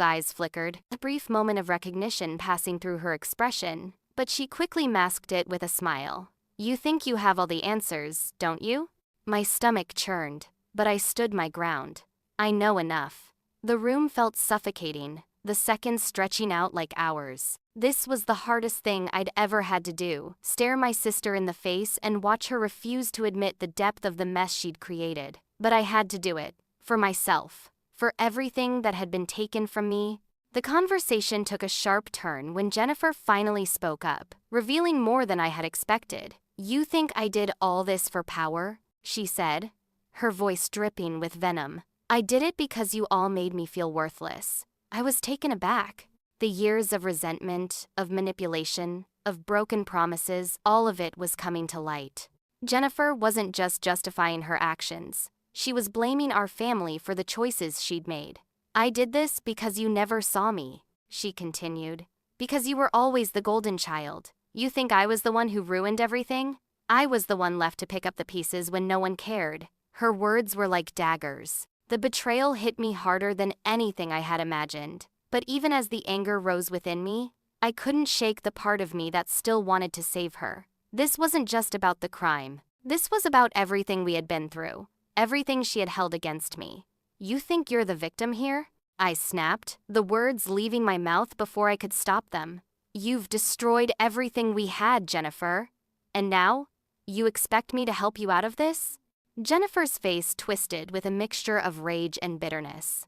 eyes flickered, a brief moment of recognition passing through her expression, but she quickly masked it with a smile. "You think you have all the answers, don't you?" My stomach churned, but I stood my ground. "I know enough." The room felt suffocating, the seconds stretching out like hours. This was the hardest thing I'd ever had to do, stare my sister in the face and watch her refuse to admit the depth of the mess she'd created. But I had to do it, for myself, for everything that had been taken from me. The conversation took a sharp turn when Jennifer finally spoke up, revealing more than I had expected. "You think I did all this for power?" she said, her voice dripping with venom. "I did it because you all made me feel worthless." I was taken aback. The years of resentment, of manipulation, of broken promises, all of it was coming to light. Jennifer wasn't just justifying her actions. She was blaming our family for the choices she'd made. "I did this because you never saw me," she continued. "Because you were always the golden child. You think I was the one who ruined everything? I was the one left to pick up the pieces when no one cared." Her words were like daggers. The betrayal hit me harder than anything I had imagined. But even as the anger rose within me, I couldn't shake the part of me that still wanted to save her. This wasn't just about the crime. This was about everything we had been through, everything she had held against me. "You think you're the victim here?" I snapped, the words leaving my mouth before I could stop them. "You've destroyed everything we had, Jennifer. And now, you expect me to help you out of this?" Jennifer's face twisted with a mixture of rage and bitterness.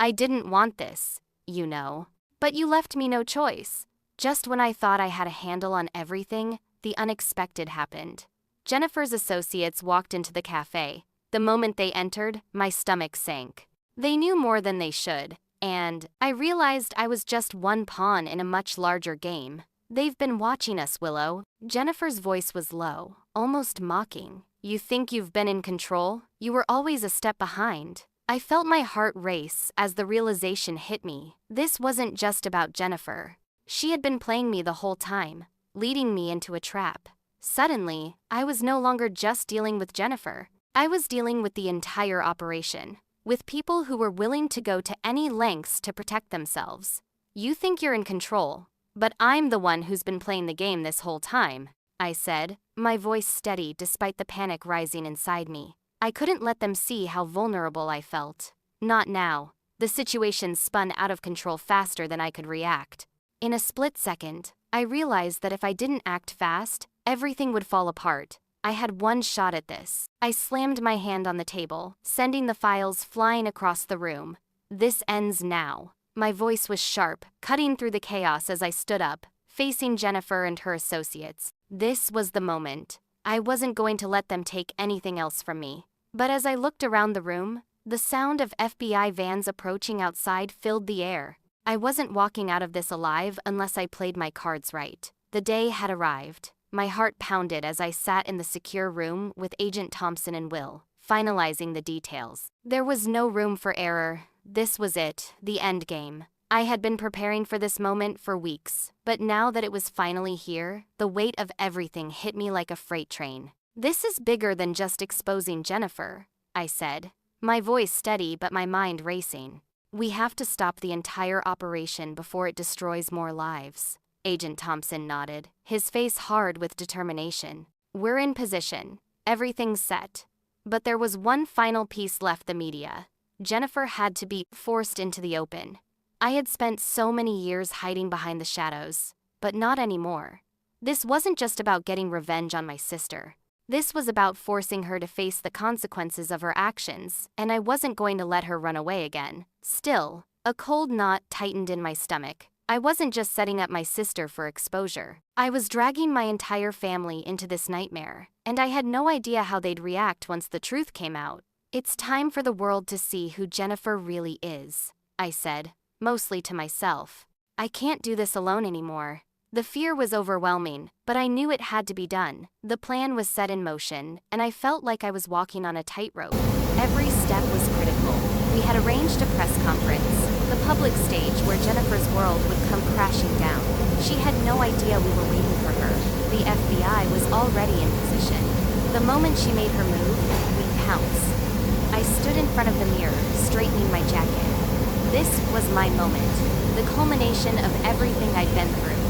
"I didn't want this, you know. But you left me no choice." Just when I thought I had a handle on everything, the unexpected happened. Jennifer's associates walked into the cafe. The moment they entered, my stomach sank. They knew more than they should, and I realized I was just one pawn in a much larger game. "They've been watching us, Willow." Jennifer's voice was low, almost mocking. "You think you've been in control? You were always a step behind." I felt my heart race as the realization hit me. This wasn't just about Jennifer. She had been playing me the whole time, leading me into a trap. Suddenly, I was no longer just dealing with Jennifer. I was dealing with the entire operation, with people who were willing to go to any lengths to protect themselves. "You think you're in control, but I'm the one who's been playing the game this whole time," I said, my voice steady despite the panic rising inside me. I couldn't let them see how vulnerable I felt. Not now. The situation spun out of control faster than I could react. In a split second, I realized that if I didn't act fast, everything would fall apart. I had one shot at this. I slammed my hand on the table, sending the files flying across the room. "This ends now." My voice was sharp, cutting through the chaos as I stood up, facing Jennifer and her associates. This was the moment. I wasn't going to let them take anything else from me. But as I looked around the room, the sound of FBI vans approaching outside filled the air. I wasn't walking out of this alive unless I played my cards right. The day had arrived. My heart pounded as I sat in the secure room with Agent Thompson and Will, finalizing the details. There was no room for error. This was it, the end game. I had been preparing for this moment for weeks, but now that it was finally here, the weight of everything hit me like a freight train. "This is bigger than just exposing Jennifer," I said, my voice steady but my mind racing. "We have to stop the entire operation before it destroys more lives." Agent Thompson nodded, his face hard with determination. "We're in position. Everything's set. But there was one final piece left: the media. Jennifer had to be forced into the open. I had spent so many years hiding behind the shadows, but not anymore. This wasn't just about getting revenge on my sister. This was about forcing her to face the consequences of her actions, and I wasn't going to let her run away again. Still, a cold knot tightened in my stomach. I wasn't just setting up my sister for exposure. I was dragging my entire family into this nightmare, and I had no idea how they'd react once the truth came out. "It's time for the world to see who Jennifer really is," I said, mostly to myself. I can't do this alone anymore. The fear was overwhelming, but I knew it had to be done. The plan was set in motion, and I felt like I was walking on a tightrope. Every step was critical. We had arranged a press conference, the public stage where Jennifer's world would come crashing down. She had no idea we were waiting for her. The FBI was already in position. The moment she made her move, we pounced. I stood in front of the mirror, straightening my jacket. This was my moment, the culmination of everything I'd been through.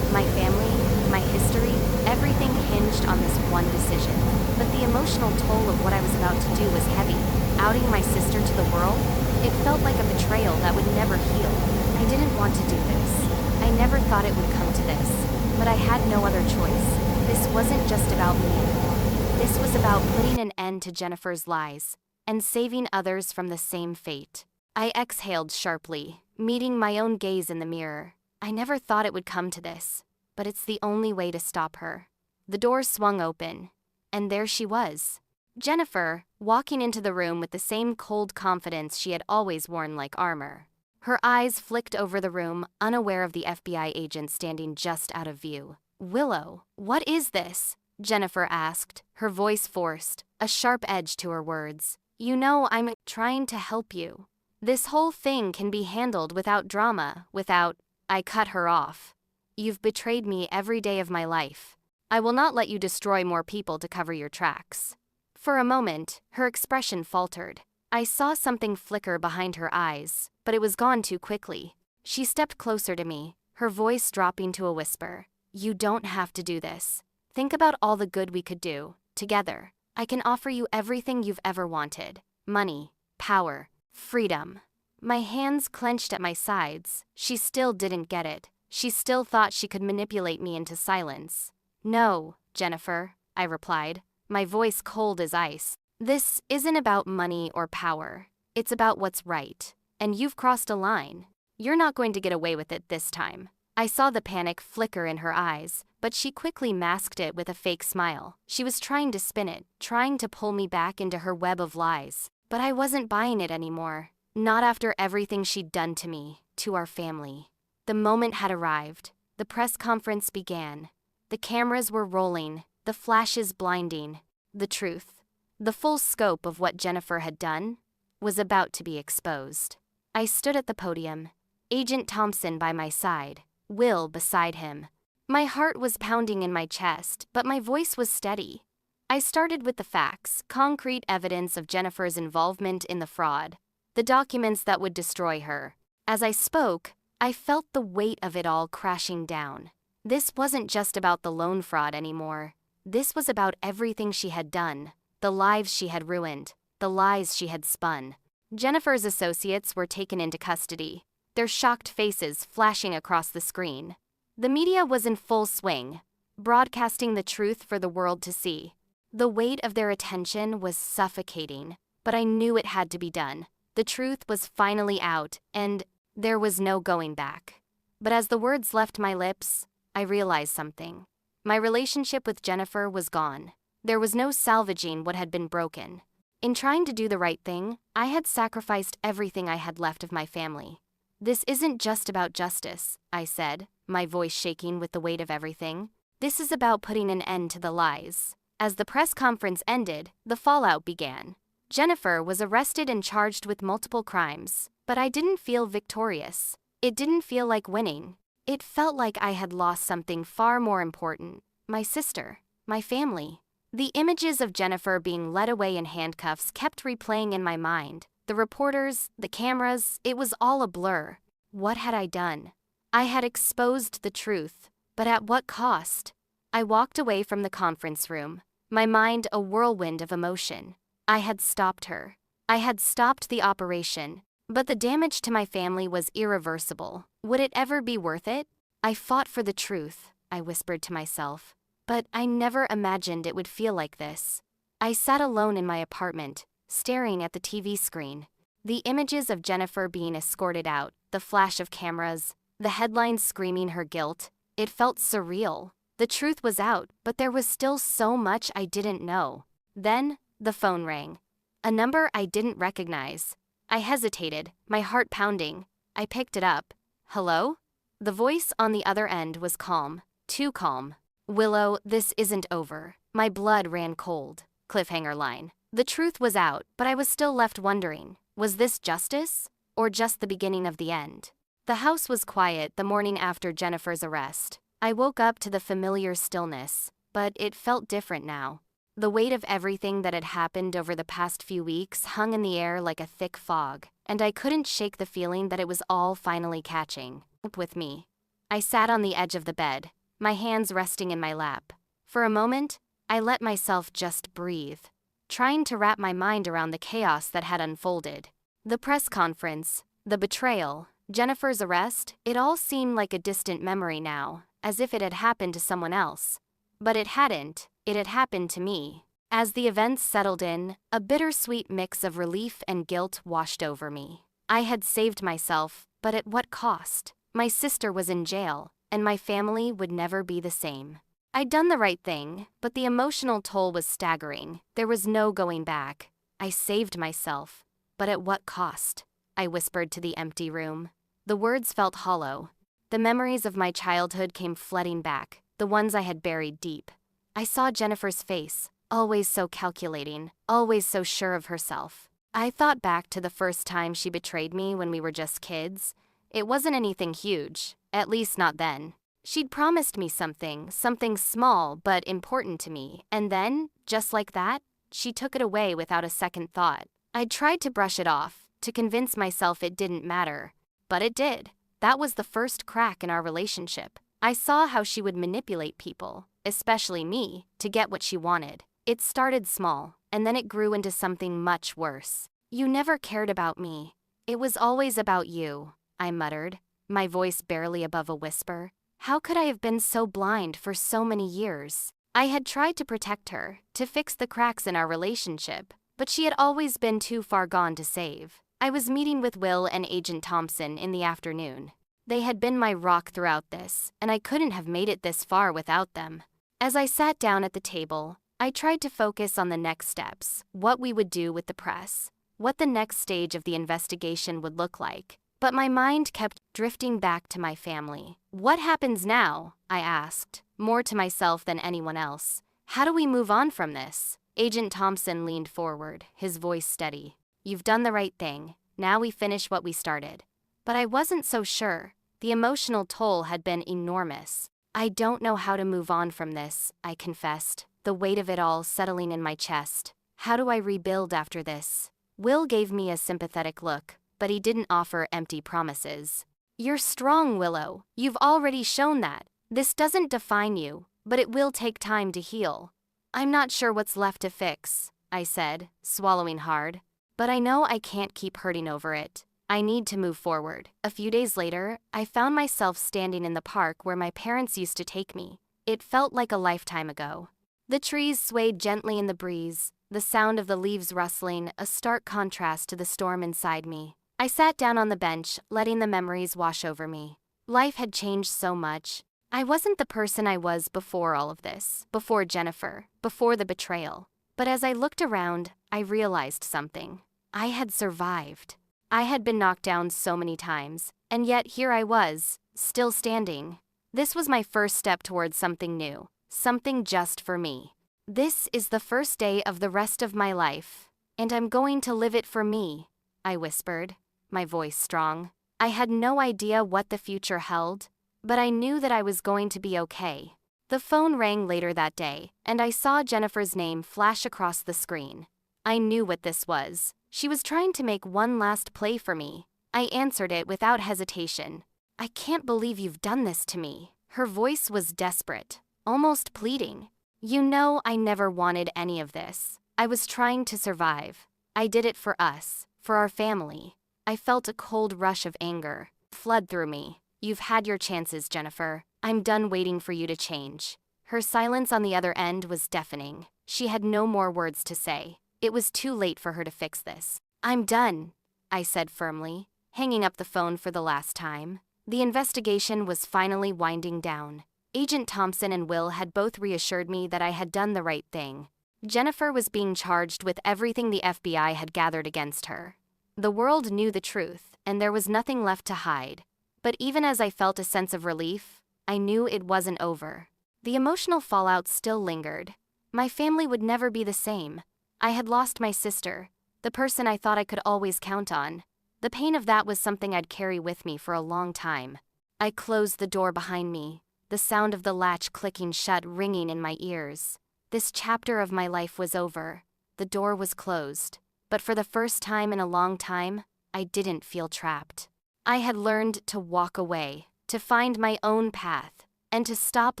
My family, my history, everything hinged on this one decision. But the emotional toll of what I was about to do was heavy. Outing my sister to the world, it felt like a betrayal that would never heal. I didn't want to do this. I never thought it would come to this. But I had no other choice. This wasn't just about me anymore. This was about putting an end to Jennifer's lies and saving others from the same fate. I exhaled sharply, meeting my own gaze in the mirror. I never thought it would come to this, but it's the only way to stop her. The door swung open, and there she was. Jennifer, walking into the room with the same cold confidence she had always worn like armor. Her eyes flicked over the room, unaware of the FBI agent standing just out of view. "Willow, what is this?" Jennifer asked, her voice forced, a sharp edge to her words. "You know I'm trying to help you. This whole thing can be handled without drama, without—" I cut her off. "You've betrayed me every day of my life. I will not let you destroy more people to cover your tracks." For a moment, her expression faltered. I saw something flicker behind her eyes, but it was gone too quickly. She stepped closer to me, her voice dropping to a whisper. "You don't have to do this. Think about all the good we could do, together. I can offer you everything you've ever wanted. Money, power, freedom." My hands clenched at my sides. She still didn't get it. She still thought she could manipulate me into silence. "No, Jennifer," I replied, my voice cold as ice. "This isn't about money or power. It's about what's right. And you've crossed a line. You're not going to get away with it this time." I saw the panic flicker in her eyes, but she quickly masked it with a fake smile. She was trying to spin it, trying to pull me back into her web of lies. But I wasn't buying it anymore. Not after everything she'd done to me, to our family. The moment had arrived. The press conference began. The cameras were rolling, the flashes blinding. The truth, the full scope of what Jennifer had done, was about to be exposed. I stood at the podium, Agent Thompson by my side, Will beside him. My heart was pounding in my chest, but my voice was steady. I started with the facts, concrete evidence of Jennifer's involvement in the fraud. The documents that would destroy her. As I spoke, I felt the weight of it all crashing down. This wasn't just about the loan fraud anymore. This was about everything she had done, the lives she had ruined, the lies she had spun. Jennifer's associates were taken into custody, their shocked faces flashing across the screen. The media was in full swing, broadcasting the truth for the world to see. The weight of their attention was suffocating, but I knew it had to be done. The truth was finally out, and there was no going back. But as the words left my lips, I realized something. My relationship with Jennifer was gone. There was no salvaging what had been broken. In trying to do the right thing, I had sacrificed everything I had left of my family. "This isn't just about justice," I said, my voice shaking with the weight of everything. "This is about putting an end to the lies." As the press conference ended, the fallout began. Jennifer was arrested and charged with multiple crimes, but I didn't feel victorious. It didn't feel like winning. It felt like I had lost something far more important: my sister, my family. The images of Jennifer being led away in handcuffs kept replaying in my mind. The reporters, the cameras, it was all a blur. What had I done? I had exposed the truth, but at what cost? I walked away from the conference room, my mind a whirlwind of emotion. I had stopped her. I had stopped the operation, but the damage to my family was irreversible. Would it ever be worth it? I fought for the truth, I whispered to myself, but I never imagined it would feel like this. I sat alone in my apartment, staring at the TV screen. The images of Jennifer being escorted out, the flash of cameras, the headlines screaming her guilt, it felt surreal. The truth was out, but there was still so much I didn't know. Then, the phone rang. A number I didn't recognize. I hesitated, my heart pounding. I picked it up. "Hello?" The voice on the other end was calm, too calm. Willow, this isn't over. My blood ran cold. Cliffhanger line. The truth was out, but I was still left wondering, was this justice? Or just the beginning of the end? The house was quiet the morning after Jennifer's arrest. I woke up to the familiar stillness, but it felt different now. The weight of everything that had happened over the past few weeks hung in the air like a thick fog, and I couldn't shake the feeling that it was all finally catching up with me. I sat on the edge of the bed, my hands resting in my lap. For a moment, I let myself just breathe, trying to wrap my mind around the chaos that had unfolded. The press conference, the betrayal, Jennifer's arrest, it all seemed like a distant memory now, as if it had happened to someone else. But it hadn't, it had happened to me. As the events settled in, a bittersweet mix of relief and guilt washed over me. I had saved myself, but at what cost? My sister was in jail, and my family would never be the same. I'd done the right thing, but the emotional toll was staggering. There was no going back. I saved myself, but at what cost? I whispered to the empty room. The words felt hollow. The memories of my childhood came flooding back, the ones I had buried deep. I saw Jennifer's face, always so calculating, always so sure of herself. I thought back to the first time she betrayed me when we were just kids. It wasn't anything huge, at least not then. She'd promised me something small but important to me, and then, just like that, she took it away without a second thought. I'd tried to brush it off, to convince myself it didn't matter. But it did. That was the first crack in our relationship. I saw how she would manipulate people, especially me, to get what she wanted. It started small, and then it grew into something much worse. You never cared about me. It was always about you, I muttered, my voice barely above a whisper. How could I have been so blind for so many years? I had tried to protect her, to fix the cracks in our relationship, but she had always been too far gone to save. I was meeting with Will and Agent Thompson in the afternoon. They had been my rock throughout this, and I couldn't have made it this far without them. As I sat down at the table, I tried to focus on the next steps, what we would do with the press, what the next stage of the investigation would look like. But my mind kept drifting back to my family. What happens now? I asked, more to myself than anyone else. How do we move on from this? Agent Thompson leaned forward, his voice steady. You've done the right thing. Now we finish what we started. But I wasn't so sure. The emotional toll had been enormous. I don't know how to move on from this, I confessed, the weight of it all settling in my chest. How do I rebuild after this? Will gave me a sympathetic look, but he didn't offer empty promises. You're strong, Willow. You've already shown that. This doesn't define you, but it will take time to heal. I'm not sure what's left to fix, I said, swallowing hard. But I know I can't keep hurting over it. I need to move forward. A few days later, I found myself standing in the park where my parents used to take me. It felt like a lifetime ago. The trees swayed gently in the breeze, the sound of the leaves rustling, a stark contrast to the storm inside me. I sat down on the bench, letting the memories wash over me. Life had changed so much. I wasn't the person I was before all of this, before Jennifer, before the betrayal. But as I looked around, I realized something. I had survived. I had been knocked down so many times, and yet here I was, still standing. This was my first step towards something new, something just for me. This is the first day of the rest of my life, and I'm going to live it for me, I whispered, my voice strong. I had no idea what the future held, but I knew that I was going to be okay. The phone rang later that day, and I saw Jennifer's name flash across the screen. I knew what this was. She was trying to make one last play for me. I answered it without hesitation. I can't believe you've done this to me. Her voice was desperate, almost pleading. You know I never wanted any of this. I was trying to survive. I did it for us, for our family. I felt a cold rush of anger flood through me. You've had your chances, Jennifer. I'm done waiting for you to change. Her silence on the other end was deafening. She had no more words to say. It was too late for her to fix this. I'm done, I said firmly, hanging up the phone for the last time. The investigation was finally winding down. Agent Thompson and Will had both reassured me that I had done the right thing. Jennifer was being charged with everything the FBI had gathered against her. The world knew the truth, and there was nothing left to hide. But even as I felt a sense of relief, I knew it wasn't over. The emotional fallout still lingered. My family would never be the same. I had lost my sister, the person I thought I could always count on. The pain of that was something I'd carry with me for a long time. I closed the door behind me, the sound of the latch clicking shut ringing in my ears. This chapter of my life was over. The door was closed. But for the first time in a long time, I didn't feel trapped. I had learned to walk away, to find my own path, and to stop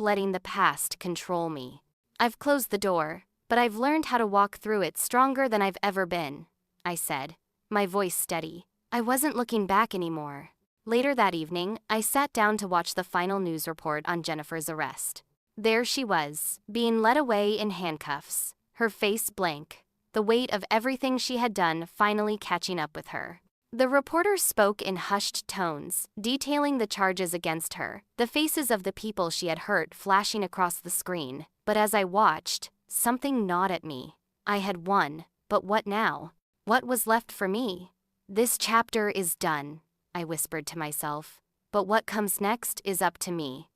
letting the past control me. I've closed the door, but I've learned how to walk through it stronger than I've ever been, I said, my voice steady. I wasn't looking back anymore. Later that evening, I sat down to watch the final news report on Jennifer's arrest. There she was, being led away in handcuffs, her face blank, the weight of everything she had done finally catching up with her. The reporter spoke in hushed tones, detailing the charges against her, the faces of the people she had hurt flashing across the screen. But as I watched, something gnawed at me. I had won, but what now? What was left for me? This chapter is done, I whispered to myself. But what comes next is up to me.